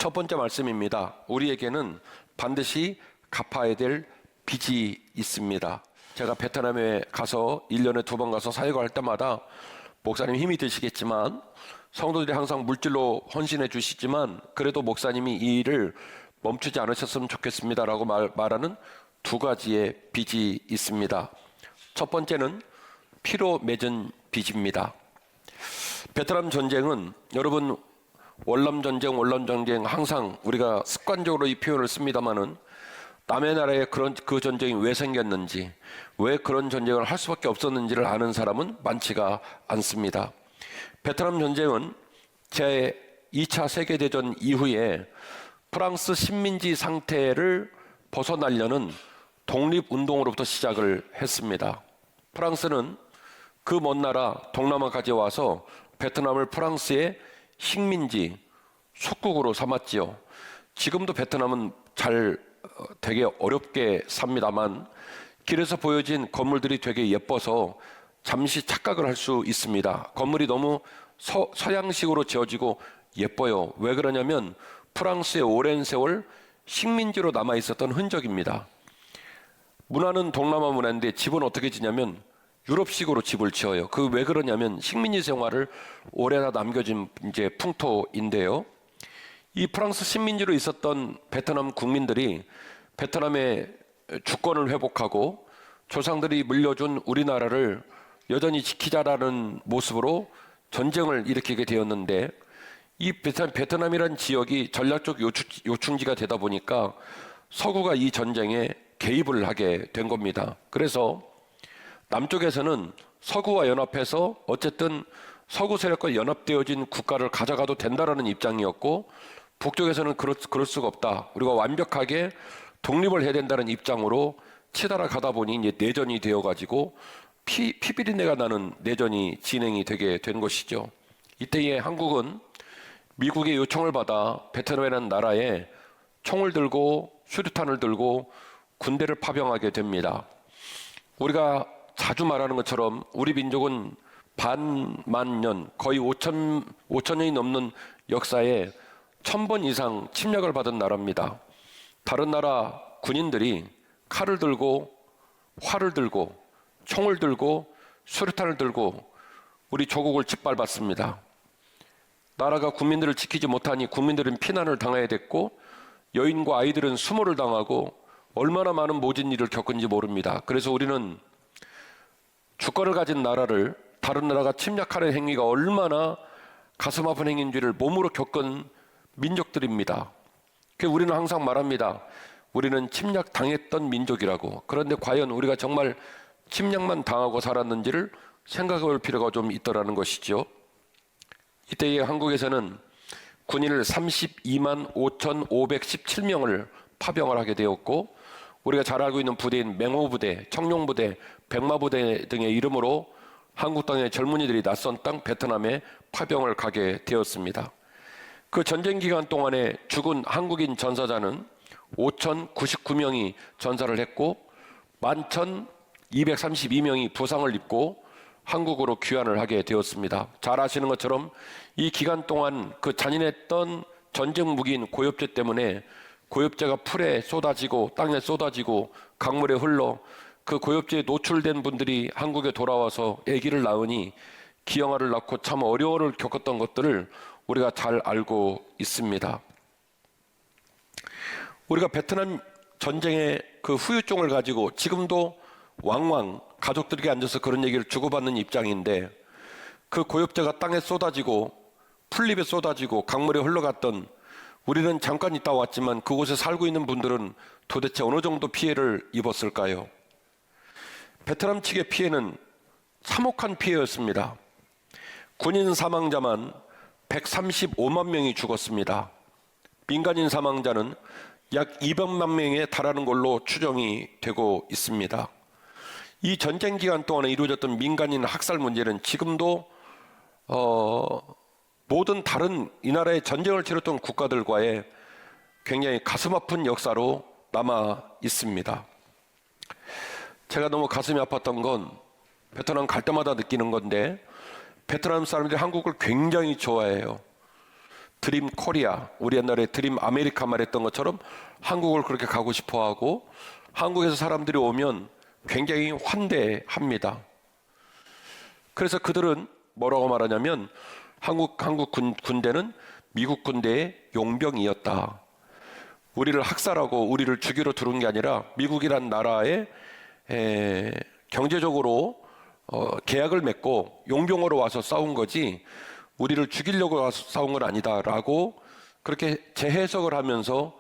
첫 번째 말씀입니다. 우리에게는 반드시 갚아야 될 빚이 있습니다. 제가 베트남에 가서 1년에 2번 가서 사역을 할 때마다 목사님 힘이 드시겠지만 성도들이 항상 물질로 헌신해 주시지만 그래도 목사님이 이 일을 멈추지 않으셨으면 좋겠습니다라고 말하는 두 가지의 빚이 있습니다. 첫 번째는 피로 맺은 빚입니다. 베트남 전쟁은 여러분 월남 전쟁 항상 우리가 습관적으로 이 표현을 씁니다만은 남의 나라에 그 전쟁이 왜 생겼는지, 왜 그런 전쟁을 할 수밖에 없었는지를 아는 사람은 많지가 않습니다. 베트남 전쟁은 제2차 세계대전 이후에 프랑스 식민지 상태를 벗어나려는 독립운동으로부터 시작을 했습니다. 프랑스는 그 먼 나라 동남아까지 와서 베트남을 프랑스의 식민지 속국으로 삼았지요. 지금도 베트남은 되게 어렵게 삽니다만 길에서 보여진 건물들이 되게 예뻐서 잠시 착각을 할 수 있습니다. 건물이 너무 서양식으로 지어지고 예뻐요. 왜 그러냐면 프랑스의 오랜 세월 식민지로 남아 있었던 흔적입니다. 문화는 동남아 문화인데 집은 어떻게 지냐면 유럽식으로 집을 지어요. 왜 그러냐면 식민지 생활을 오래나 남겨진 이제 풍토인데요. 이 프랑스 식민지로 있었던 베트남 국민들이 베트남의 주권을 회복하고 조상들이 물려준 우리나라를 여전히 지키자라는 모습으로 전쟁을 일으키게 되었는데 이 베트남이란 지역이 전략적 요충지가 되다 보니까 서구가 이 전쟁에 개입을 하게 된 겁니다. 그래서 남쪽에서는 서구와 연합해서 어쨌든 서구 세력과 연합되어진 국가를 가져가도 된다라는 입장이었고 북쪽에서는 그럴 수가 없다. 우리가 완벽하게 독립을 해야 된다는 입장으로 치달아 가다 보니 이제 내전이 되어가지고 피비린내가 나는 내전이 진행이 되게 된 것이죠. 이때에 한국은 미국의 요청을 받아 베트남이라는 나라에 총을 들고 수류탄을 들고 군대를 파병하게 됩니다. 우리가 자주 말하는 것처럼 우리 민족은 반만 년, 거의 5천 년이 넘는 역사에 1000번 이상 침략을 받은 나라입니다. 다른 나라 군인들이 칼을 들고 활을 들고 총을 들고 수류탄을 들고 우리 조국을 짓밟았습니다. 나라가 국민들을 지키지 못하니 국민들은 피난을 당해야 됐고 여인과 아이들은 수모를 당하고 얼마나 많은 모진 일을 겪은지 모릅니다. 그래서 우리는 주권을 가진 나라를 다른 나라가 침략하는 행위가 얼마나 가슴 아픈 행위인지를 몸으로 겪은 민족들입니다. 그래서 우리는 항상 말합니다. 우리는 침략당했던 민족이라고. 그런데 과연 우리가 정말 침략만 당하고 살았는지를 생각해 볼 필요가 좀 있더라는 것이죠. 이때에 한국에서는 군인을 32만 5,517명을 파병을 하게 되었고 우리가 잘 알고 있는 부대인 맹호부대, 청룡부대, 백마부대 등의 이름으로 한국 땅의 젊은이들이 낯선 땅 베트남에 파병을 가게 되었습니다. 그 전쟁 기간 동안에 죽은 한국인 전사자는 5,099명이 전사를 했고 11,232명이 부상을 입고 한국으로 귀환을 하게 되었습니다. 잘 아시는 것처럼 이 기간 동안 그 잔인했던 전쟁 무기인 고엽제 때문에 고엽제가 풀에 쏟아지고 땅에 쏟아지고 강물에 흘러 그 고엽제에 노출된 분들이 한국에 돌아와서 아기를 낳으니 기형아를 낳고 참 어려움을 겪었던 것들을 우리가 잘 알고 있습니다. 우리가 베트남 전쟁의 그 후유증을 가지고 지금도 왕왕 가족들에게 앉아서 그런 얘기를 주고받는 입장인데 그 고엽제가 땅에 쏟아지고 풀잎에 쏟아지고 강물에 흘러갔던 우리는 잠깐 있다 왔지만 그곳에 살고 있는 분들은 도대체 어느 정도 피해를 입었을까요? 베트남 측의 피해는 참혹한 피해였습니다. 군인 사망자만 135만 명이 죽었습니다. 민간인 사망자는 약 200만 명에 달하는 걸로 추정이 되고 있습니다. 이 전쟁 기간 동안에 이루어졌던 민간인 학살 문제는 지금도 모든 다른 이 나라의 전쟁을 치렀던 국가들과의 굉장히 가슴 아픈 역사로 남아 있습니다. 제가 너무 가슴이 아팠던 건 베트남 갈 때마다 느끼는 건데 베트남 사람들이 한국을 굉장히 좋아해요. 드림 코리아, 우리 옛날에 드림 아메리카 말했던 것처럼 한국을 그렇게 가고 싶어 하고 한국에서 사람들이 오면 굉장히 환대합니다. 그래서 그들은 뭐라고 말하냐면 한국 군대는 미국 군대의 용병이었다. 우리를 학살하고 우리를 죽이러 들어온 게 아니라 미국이란 나라에 경제적으로 계약을 맺고 용병으로 와서 싸운 거지 우리를 죽이려고 와서 싸운 건 아니다라고 그렇게 재해석을 하면서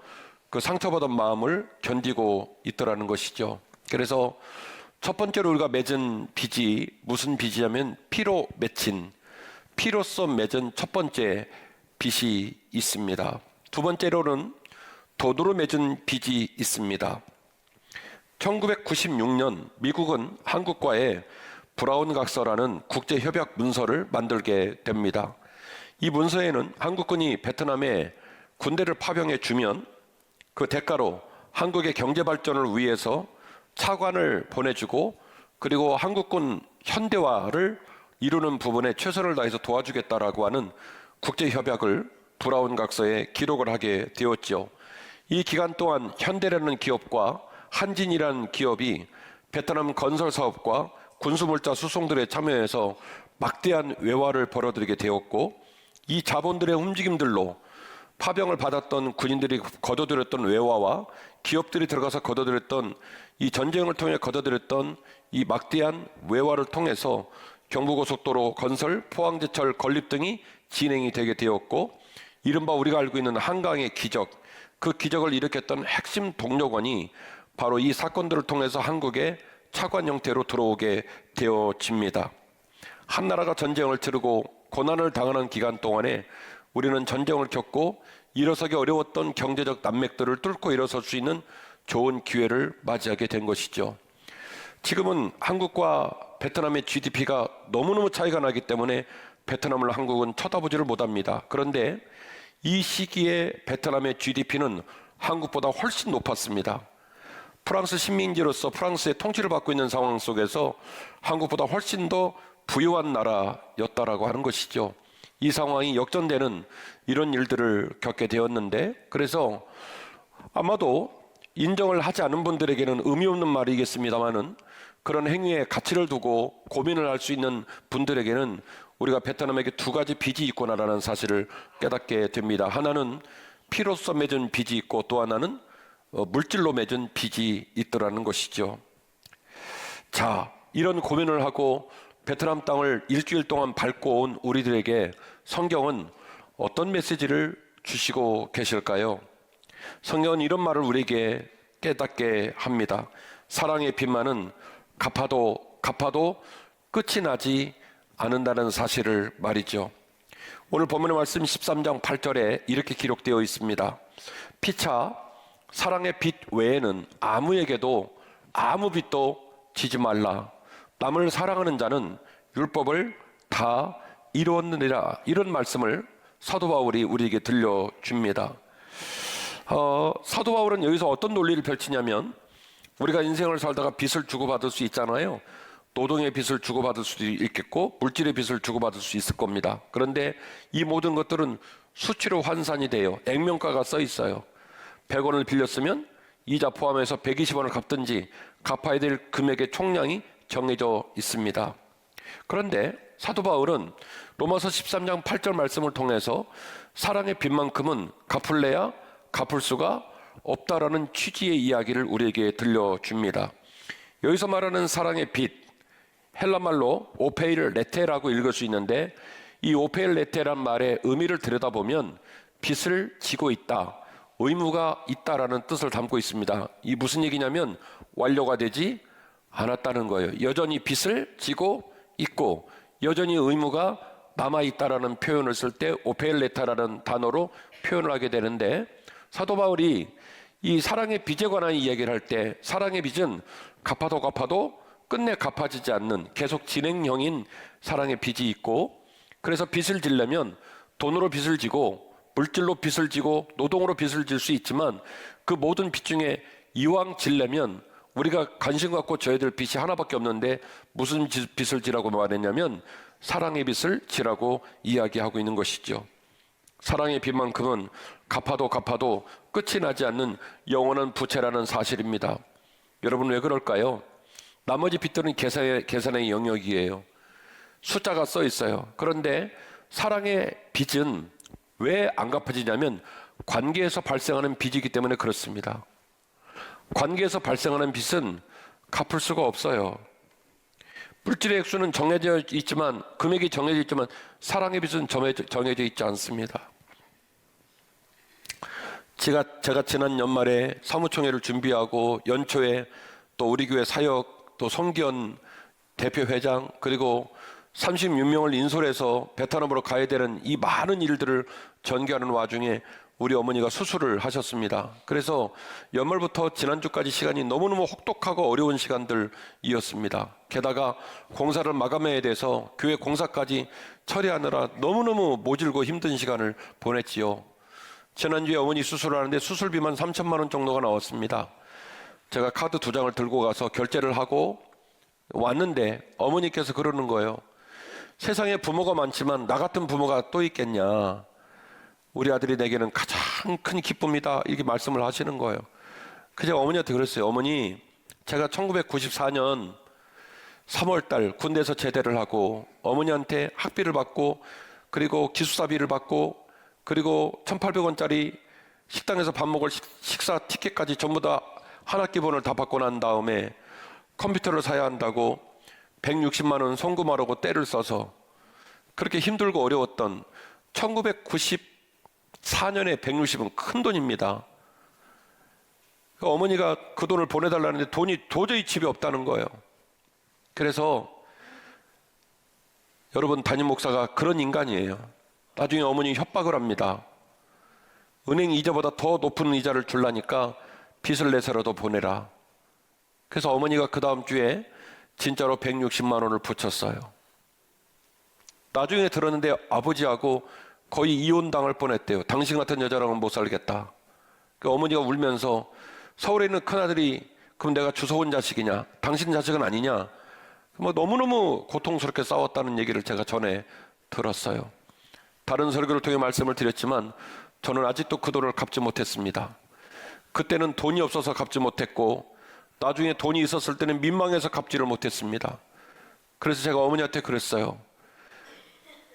그 상처받은 마음을 견디고 있더라는 것이죠. 그래서 첫 번째로 우리가 맺은 빚이 무슨 빚이냐면 피로 맺힌, 피로써 맺은 첫 번째 빚이 있습니다. 두 번째로는 돈으로 맺은 빚이 있습니다. 1996년 미국은 한국과의 브라운 각서라는 국제협약 문서를 만들게 됩니다. 이 문서에는 한국군이 베트남에 군대를 파병해 주면 그 대가로 한국의 경제 발전을 위해서 차관을 보내주고 그리고 한국군 현대화를 이루는 부분에 최선을 다해서 도와주겠다라고 하는 국제협약을 브라운 각서에 기록을 하게 되었죠. 이 기간 동안 현대라는 기업과 한진이라는 기업이 베트남 건설 사업과 군수물자 수송들에 참여해서 막대한 외화를 벌어들이게 되었고 이 자본들의 움직임들로 파병을 받았던 군인들이 거둬들였던 외화와 기업들이 들어가서 거둬들였던 이 전쟁을 통해 거둬들였던 이 막대한 외화를 통해서 경부고속도로 건설, 포항제철 건립 등이 진행이 되게 되었고 이른바 우리가 알고 있는 한강의 기적, 그 기적을 일으켰던 핵심 동력원이 바로 이 사건들을 통해서 한국에 차관 형태로 들어오게 되어집니다. 한 나라가 전쟁을 치르고 고난을 당하는 기간 동안에 우리는 전쟁을 겪고 일어서기 어려웠던 경제적 난맥들을 뚫고 일어설 수 있는 좋은 기회를 맞이하게 된 것이죠. 지금은 한국과 베트남의 GDP가 너무너무 차이가 나기 때문에 베트남을 한국은 쳐다보지를 못합니다. 그런데 이 시기에 베트남의 GDP는 한국보다 훨씬 높았습니다. 프랑스 식민지로서 프랑스의 통치를 받고 있는 상황 속에서 한국보다 훨씬 더 부유한 나라였다라고 하는 것이죠. 이 상황이 역전되는 이런 일들을 겪게 되었는데 그래서 아마도 인정을 하지 않은 분들에게는 의미 없는 말이겠습니다만은 그런 행위에 가치를 두고 고민을 할 수 있는 분들에게는 우리가 베트남에게 두 가지 빚이 있구나라는 사실을 깨닫게 됩니다. 하나는 피로써 맺은 빚이 있고 또 하나는 물질로 맺은 빚이 있더라는 것이죠. 자, 이런 고민을 하고 베트남 땅을 일주일 동안 밟고 온 우리들에게 성경은 어떤 메시지를 주시고 계실까요? 성경은 이런 말을 우리에게 깨닫게 합니다. 사랑의 빚만은 갚아도 끝이 나지 않는다는 사실을 말이죠. 오늘 본문의 말씀 13장 8절에 이렇게 기록되어 있습니다. 피차 사랑의 빚 외에는 아무에게도 아무 빚도 지지 말라. 남을 사랑하는 자는 율법을 다 이루었느니라. 이런 말씀을 사도 바울이 우리에게 들려줍니다. 사도 바울은 여기서 어떤 논리를 펼치냐면 우리가 인생을 살다가 빚을 주고받을 수 있잖아요. 노동의 빚을 주고받을 수도 있겠고 물질의 빚을 주고받을 수 있을 겁니다. 그런데 이 모든 것들은 수치로 환산이 돼요. 액면가가 써 있어요. 100원을 빌렸으면 이자 포함해서 120원을 갚든지 갚아야 될 금액의 총량이 정해져 있습니다. 그런데 사도 바울은 로마서 13장 8절 말씀을 통해서 사랑의 빚만큼은 갚을래야 갚을 수가 없다라는 취지의 이야기를 우리에게 들려줍니다. 여기서 말하는 사랑의 빚, 헬라말로 오페일 레테라고 읽을 수 있는데 이 오페일 레테란 말의 의미를 들여다보면 빚을 지고 있다, 의무가 있다라는 뜻을 담고 있습니다. 이 무슨 얘기냐면 완료가 되지 않았다는 거예요. 여전히 빚을 지고 있고 여전히 의무가 남아있다라는 표현을 쓸 때 오페일 레테라는 단어로 표현을 하게 되는데 사도 바울이 이 사랑의 빚에 관한 이야기를 할 때 사랑의 빚은 갚아도 끝내 갚아지지 않는 계속 진행형인 사랑의 빚이 있고 그래서 빚을 지려면 돈으로 빚을 지고 물질로 빚을 지고 노동으로 빚을 질 수 있지만 그 모든 빚 중에 이왕 지려면 우리가 관심 갖고 져야 될 빚이 하나밖에 없는데 무슨 빚을 지라고 말했냐면 사랑의 빚을 지라고 이야기하고 있는 것이죠. 사랑의 빚만큼은 갚아도 끝이 나지 않는 영원한 부채라는 사실입니다. 여러분 왜 그럴까요? 나머지 빚들은 계산의 영역이에요. 숫자가 써 있어요. 그런데 사랑의 빚은 왜 안 갚아지냐면 관계에서 발생하는 빚이기 때문에 그렇습니다. 관계에서 발생하는 빚은 갚을 수가 없어요. 물질의 액수는 정해져 있지만, 금액이 정해져 있지만 사랑의 빚은 정해져 있지 않습니다. 제가 지난 연말에 사무총회를 준비하고 연초에 또 우리 교회 사역, 또 성기현 대표 회장, 그리고 36명을 인솔해서 베트남으로 가야 되는 이 많은 일들을 전개하는 와중에 우리 어머니가 수술을 하셨습니다. 그래서 연말부터 지난주까지 시간이 너무너무 혹독하고 어려운 시간들이었습니다. 게다가 공사를 마감해야 돼서 교회 공사까지 처리하느라 너무너무 모질고 힘든 시간을 보냈지요. 지난주에 어머니 수술을 하는데 수술비만 3천만 원 정도가 나왔습니다. 제가 카드 2장을 들고 가서 결제를 하고 왔는데 어머니께서 그러는 거예요. 세상에 부모가 많지만 나 같은 부모가 또 있겠냐. 우리 아들이 내게는 가장 큰 기쁨이다. 이렇게 말씀을 하시는 거예요. 제가 어머니한테 그랬어요. 어머니, 제가 1994년 3월 달 군대에서 제대를 하고 어머니한테 학비를 받고 그리고 기숙사비를 받고 그리고 1,800원짜리 식당에서 밥 먹을 식사 티켓까지 전부 다 한 학기분을 다 받고 난 다음에 컴퓨터를 사야 한다고 160만 원 송금하라고 떼를 써서 그렇게 힘들고 어려웠던 1994년에 160은 큰 돈입니다. 어머니가 그 돈을 보내달라는데 돈이 도저히 집에 없다는 거예요. 그래서 여러분, 담임 목사가 그런 인간이에요. 나중에 어머니 협박을 합니다. 은행 이자보다 더 높은 이자를 줄라니까 빚을 내서라도 보내라. 그래서 어머니가 그 다음 주에 진짜로 160만 원을 붙였어요. 나중에 들었는데 아버지하고 거의 이혼당할 뻔했대요. 당신 같은 여자랑은 못 살겠다. 어머니가 울면서 서울에 있는 큰아들이 그럼 내가 주워온 자식이냐? 당신 자식은 아니냐? 너무너무 고통스럽게 싸웠다는 얘기를 제가 전에 들었어요. 다른 설교를 통해 말씀을 드렸지만 저는 아직도 그 돈을 갚지 못했습니다. 그때는 돈이 없어서 갚지 못했고 나중에 돈이 있었을 때는 민망해서 갚지를 못했습니다. 그래서 제가 어머니한테 그랬어요.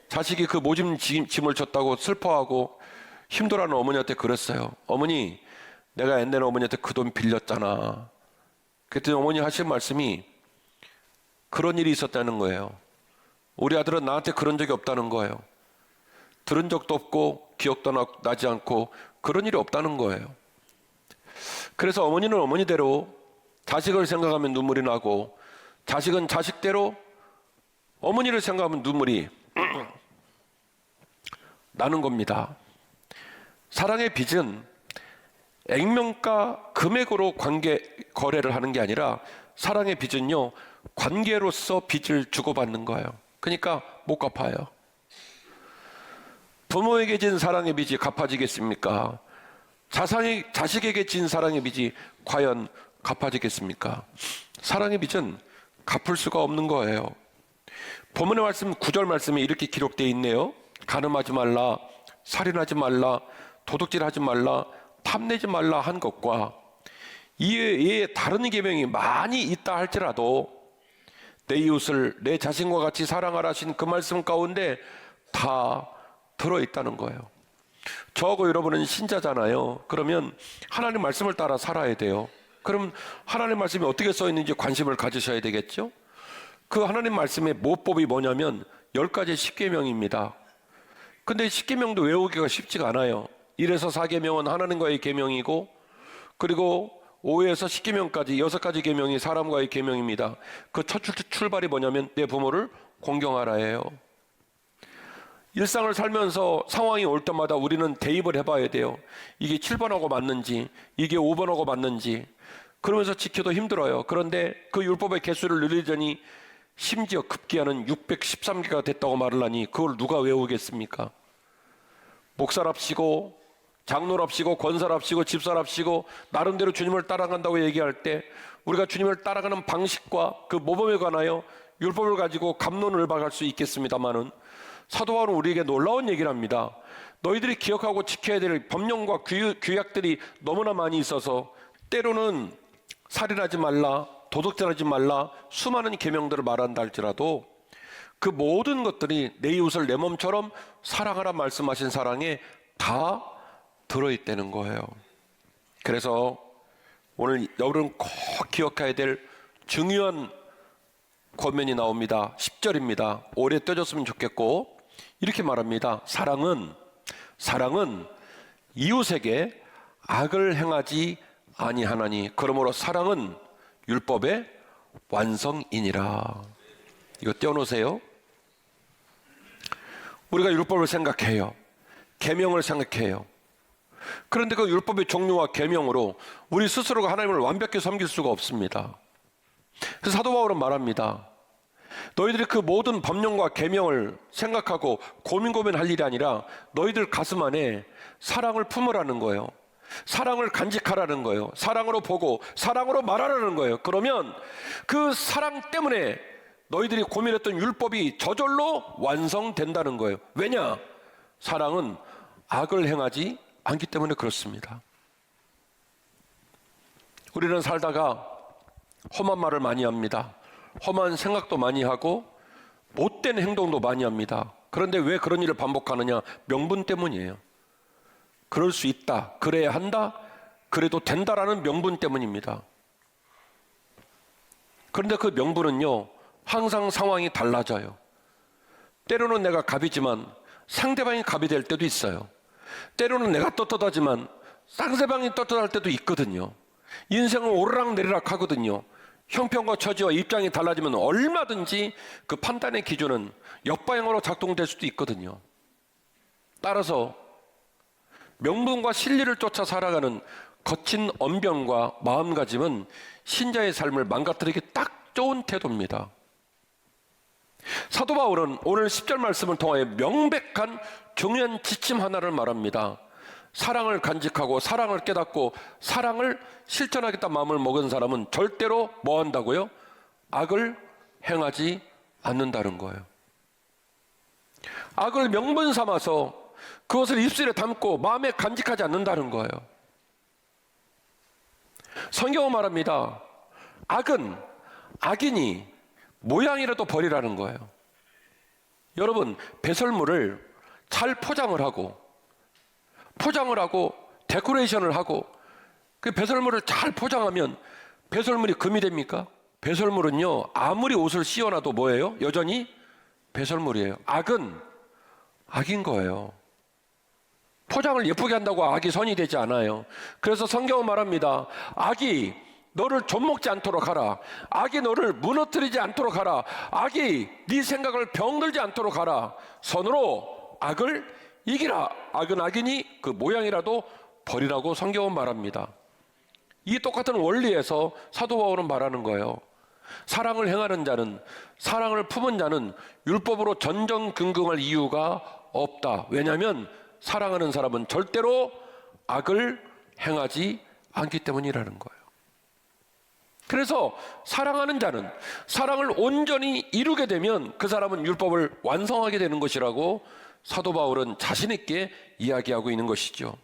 자식이 그 모진 짐을 졌다고 슬퍼하고 힘들어하는 어머니한테 그랬어요. 어머니, 내가 옛날에 어머니한테 그 돈 빌렸잖아. 그랬더니 어머니 하신 말씀이 그런 일이 있었다는 거예요. 우리 아들은 나한테 그런 적이 없다는 거예요. 들은 적도 없고 기억도 나지 않고 그런 일이 없다는 거예요. 그래서 어머니는 어머니대로 자식을 생각하면 눈물이 나고 자식은 자식대로 어머니를 생각하면 눈물이 나는 겁니다. 사랑의 빚은 액면가 금액으로 거래를 하는 게 아니라 사랑의 빚은요, 관계로서 빚을 주고받는 거예요. 그러니까 못 갚아요. 부모에게 진 사랑의 빚이 갚아지겠습니까? 자식에게 진 사랑의 빚이 과연 갚아지겠습니까? 사랑의 빚은 갚을 수가 없는 거예요. 본문의 말씀 9절 말씀에 이렇게 기록되어 있네요. 간음하지 말라, 살인하지 말라, 도둑질하지 말라, 탐내지 말라 한 것과 이외에 다른 계명이 많이 있다 할지라도 내 이웃을 내 자신과 같이 사랑하라 하신 그 말씀 가운데 다 들어있다는 거예요. 저하고 여러분은 신자잖아요. 그러면 하나님 말씀을 따라 살아야 돼요. 그럼 하나님 말씀이 어떻게 써 있는지 관심을 가지셔야 되겠죠? 그 하나님 말씀의 모법이 뭐냐면 10가지 십계명입니다. 근데 십계명도 외우기가 쉽지가 않아요. 1에서 4계명은 하나님과의 계명이고 그리고 5에서 10계명까지 6가지 계명이 사람과의 계명입니다. 그 첫 출발이 뭐냐면 내 부모를 공경하라예요. 일상을 살면서 상황이 올 때마다 우리는 대입을 해봐야 돼요. 이게 7번하고 맞는지 이게 5번하고 맞는지 그러면서 지켜도 힘들어요. 그런데 그 율법의 개수를 늘리더니 심지어 급기야는 613개가 됐다고 말을 하니 그걸 누가 외우겠습니까? 목사랍시고 장로랍시고 권사랍시고 집사랍시고 나름대로 주님을 따라간다고 얘기할 때 우리가 주님을 따라가는 방식과 그 모범에 관하여 율법을 가지고 갑론을 박할 수 있겠습니다마는 사도 바울은 우리에게 놀라운 얘기를 합니다. 너희들이 기억하고 지켜야 될 법령과 규약들이 너무나 많이 있어서 때로는 살인하지 말라, 도둑질하지 말라, 수많은 계명들을 말한다 할지라도 그 모든 것들이 내 이웃을 내 몸처럼 사랑하라 말씀하신 사랑에 다 들어있다는 거예요. 그래서 오늘 여러분 꼭 기억해야 될 중요한 권면이 나옵니다. 10절입니다. 오래 떠줬으면 좋겠고 이렇게 말합니다. 사랑은 이웃에게 악을 행하지 아니하나니 그러므로 사랑은 율법의 완성이니라. 이거 떼어놓으세요. 우리가 율법을 생각해요. 계명을 생각해요. 그런데 그 율법의 종류와 계명으로 우리 스스로가 하나님을 완벽히 섬길 수가 없습니다. 그래서 사도 바울은 말합니다. 너희들이 그 모든 법령과 계명을 생각하고 고민할 일이 아니라 너희들 가슴 안에 사랑을 품으라는 거예요. 사랑을 간직하라는 거예요. 사랑으로 보고 사랑으로 말하라는 거예요. 그러면 그 사랑 때문에 너희들이 고민했던 율법이 저절로 완성된다는 거예요. 왜냐? 사랑은 악을 행하지 않기 때문에 그렇습니다. 우리는 살다가 험한 말을 많이 합니다. 험한 생각도 많이 하고 못된 행동도 많이 합니다. 그런데 왜 그런 일을 반복하느냐? 명분 때문이에요. 그럴 수 있다, 그래야 한다, 그래도 된다라는 명분 때문입니다. 그런데 그 명분은요, 항상 상황이 달라져요. 때로는 내가 갑이지만 상대방이 갑이 될 때도 있어요. 때로는 내가 떳떳하지만 상대방이 떳떳할 때도 있거든요. 인생은 오르락내리락 하거든요. 형편과 처지와 입장이 달라지면 얼마든지 그 판단의 기준은 역방향으로 작동될 수도 있거든요. 따라서 명분과 진리를 쫓아 살아가는 거친 언변과 마음가짐은 신자의 삶을 망가뜨리기 딱 좋은 태도입니다. 사도 바울은 오늘 10절 말씀을 통하여 명백한 중요한 지침 하나를 말합니다. 사랑을 간직하고 사랑을 깨닫고 사랑을 실천하겠다 마음을 먹은 사람은 절대로 뭐 한다고요? 악을 행하지 않는다는 거예요. 악을 명분 삼아서 그것을 입술에 담고 마음에 간직하지 않는다는 거예요. 성경은 말합니다. 악인이 모양이라도 버리라는 거예요. 여러분, 배설물을 잘 포장을 하고 데코레이션을 하고 그 배설물을 잘 포장하면 배설물이 금이 됩니까? 배설물은요, 아무리 옷을 씌워놔도 뭐예요? 여전히 배설물이에요. 악인 거예요. 포장을 예쁘게 한다고 악이 선이 되지 않아요. 그래서 성경은 말합니다. 악이 너를 좀먹지 않도록 하라. 악이 너를 무너뜨리지 않도록 하라. 악이 네 생각을 병들지 않도록 하라. 선으로 악을 이기라. 악인이 그 모양이라도 버리라고 성경은 말합니다. 이 똑같은 원리에서 사도 바울은 말하는 거예요. 사랑을 행하는 자는, 사랑을 품은 자는 율법으로 전전긍긍할 이유가 없다. 왜냐하면 사랑하는 사람은 절대로 악을 행하지 않기 때문이라는 거예요. 그래서 사랑하는 자는 사랑을 온전히 이루게 되면 그 사람은 율법을 완성하게 되는 것이라고 사도 바울은 자신 있게 이야기하고 있는 것이죠.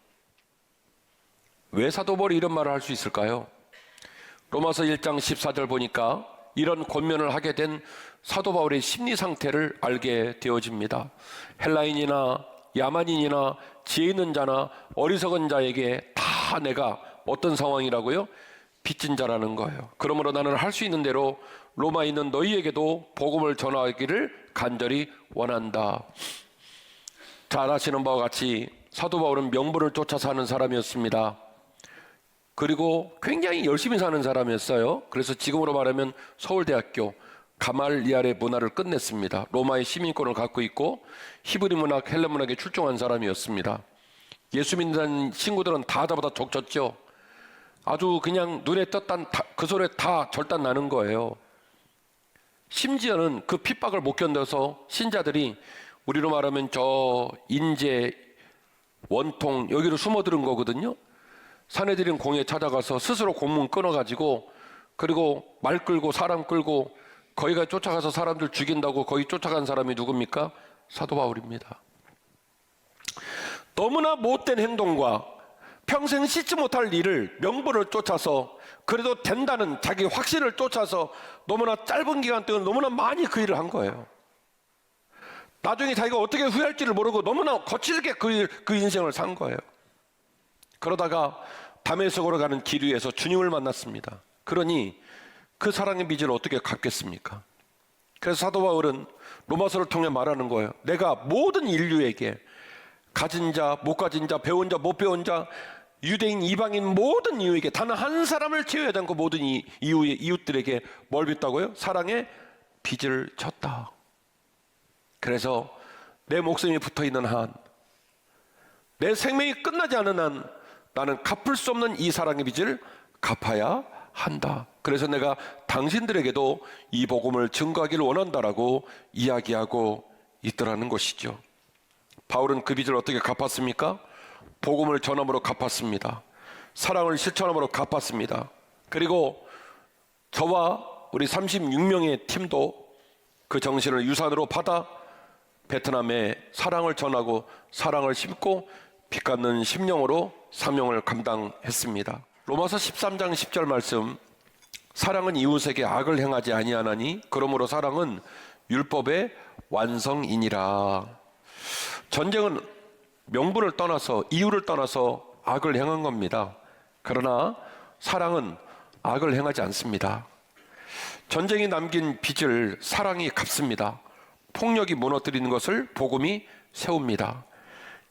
왜 사도 바울이 이런 말을 할 수 있을까요? 로마서 1장 14절 보니까 이런 권면을 하게 된 사도 바울의 심리 상태를 알게 되어집니다. 헬라인이나 야만인이나 지혜 있는 자나 어리석은 자에게 다 내가 어떤 상황이라고요? 빚진 자라는 거예요. 그러므로 나는 할 수 있는 대로 로마에 있는 너희에게도 복음을 전하기를 간절히 원한다. 잘 아시는 바와 같이 사도 바울은 명분을 쫓아 사는 사람이었습니다. 그리고 굉장히 열심히 사는 사람이었어요. 그래서 지금으로 말하면 서울대학교 가말리알의 문화를 끝냈습니다. 로마의 시민권을 갖고 있고 히브리 문학, 헬라 문학에 출중한 사람이었습니다. 예수 믿는 친구들은 다 저보다 족쳤죠. 아주 그냥 눈에 떴단 그 소리에 다 절단 나는 거예요. 심지어는 그 핍박을 못 견뎌서 신자들이 우리로 말하면 저 인제, 원통 여기로 숨어드는 거거든요. 사내들인 공에 찾아가서 스스로 공문 끊어가지고 그리고 말 끌고 사람 끌고 거기가 쫓아가서 사람들 죽인다고 거기 쫓아간 사람이 누굽니까? 사도 바울입니다. 너무나 못된 행동과 평생 씻지 못할 일을 명분을 쫓아서 그래도 된다는 자기 확신을 쫓아서 너무나 짧은 기간 동안 너무나 많이 그 일을 한 거예요. 나중에 자기가 어떻게 후회할지를 모르고 너무나 거칠게 그 인생을 산 거예요. 그러다가 다메섹으로 가는 길 위에서 주님을 만났습니다. 그러니 그 사랑의 빚을 어떻게 갚겠습니까? 그래서 사도 바울은 로마서를 통해 말하는 거예요. 내가 모든 인류에게 가진 자, 못 가진 자, 배운 자, 못 배운 자, 유대인, 이방인 모든 이유에게 단 한 사람을 제외하지 않고 모든 이웃들에게 뭘 빚다고요? 사랑의 빚을 졌다. 그래서 내 목숨이 붙어있는 한, 내 생명이 끝나지 않은 한 나는 갚을 수 없는 이 사랑의 빚을 갚아야 한다. 그래서 내가 당신들에게도 이 복음을 증거하기를 원한다라고 이야기하고 있더라는 것이죠. 바울은 그 빚을 어떻게 갚았습니까? 복음을 전함으로 갚았습니다. 사랑을 실천함으로 갚았습니다. 그리고 저와 우리 36명의 팀도 그 정신을 유산으로 받아 베트남에 사랑을 전하고 사랑을 심고 빚 갚는 심령으로 사명을 감당했습니다. 로마서 13장 10절 말씀, 사랑은 이웃에게 악을 행하지 아니하나니 그러므로 사랑은 율법의 완성이니라. 전쟁은 명분을 떠나서 이유를 떠나서 악을 행한 겁니다. 그러나 사랑은 악을 행하지 않습니다. 전쟁이 남긴 빚을 사랑이 갚습니다. 폭력이 무너뜨리는 것을 복음이 세웁니다.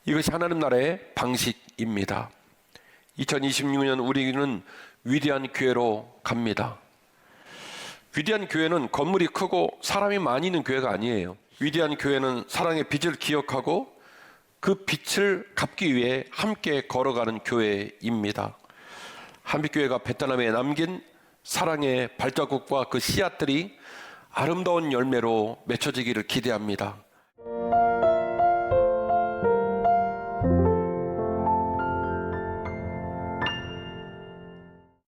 이것이 하나님 나라의 방식입니다. 2026년 우리는 위대한 교회로 갑니다. 위대한 교회는 건물이 크고 사람이 많이 있는 교회가 아니에요. 위대한 교회는 사랑의 빚을 기억하고 그 빚을 갚기 위해 함께 걸어가는 교회입니다. 한빛교회가 베트남에 남긴 사랑의 발자국과 그 씨앗들이 아름다운 열매로 맺혀지기를 기대합니다.